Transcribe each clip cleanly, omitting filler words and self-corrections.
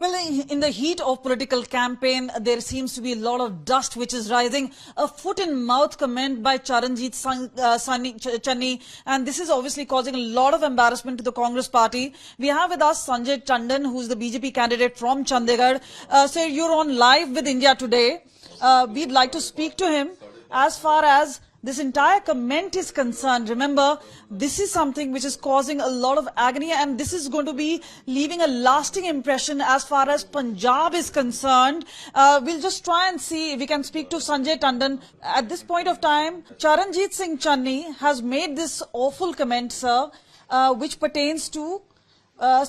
Well, in the heat of political campaign, there seems to be a lot of dust which is rising. A foot-in-mouth comment by Charanjit Channi, and this is obviously causing a lot of embarrassment to the Congress party. We have with us Sanjay Tandon, who is the BJP candidate from Chandigarh. Sir, you're on live with India Today. We'd like to speak to him as far as this entire comment is concerned. Remember, this is something which is causing a lot of agony, and this is going to be leaving a lasting impression as far as Punjab is concerned. We'll just try and see if we can speak to Sanjay Tandon. At this point of time, Charanjit Singh Channi has made this awful comment, sir, which pertains to, the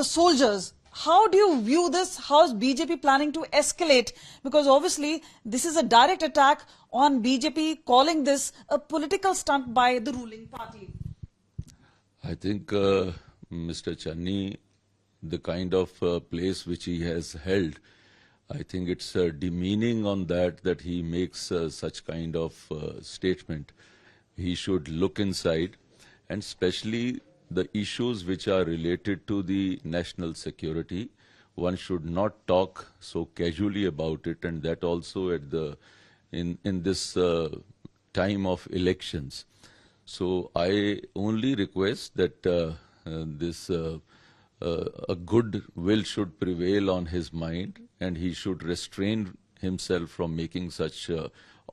soldiers. How do you view this? How is BJP planning to escalate? Because obviously this is a direct attack on BJP, calling this a political stunt by the ruling party. I think Mr. Channi, the kind of place which he has held, I think it's demeaning on that he makes such kind of statement. He should look inside, and especially the issues which are related to the national security. One should not talk so casually about it, and that also at in this time of elections. So I only request that a good will should prevail on his mind, and he should restrain himself from making such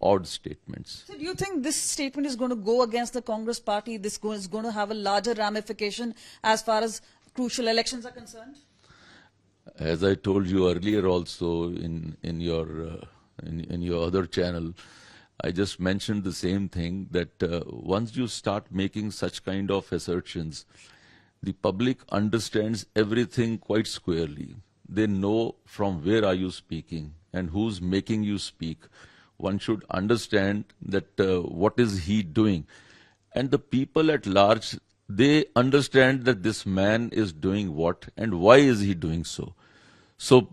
odd statements. So do you think this statement is going to go against the Congress party? This is going to have a larger ramification as far as crucial elections are concerned? As I told you earlier also in your other channel, I just mentioned the same thing, that once you start making such kind of assertions, the public understands everything quite squarely. They know from where are you speaking and who's making you speak. One should understand that what is he doing. And the people at large, they understand that this man is doing what and why is he doing so. So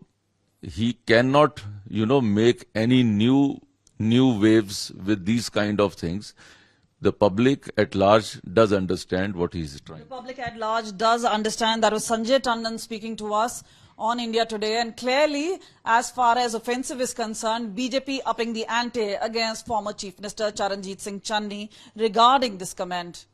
he cannot, make any new waves with these kind of things. The public at large does understand what he is trying. The public at large does understand. That was Sanjay Tandon speaking to us on India Today, and clearly, as far as offensive is concerned, BJP upping the ante against former Chief Minister Charanjit Singh Channi regarding this comment.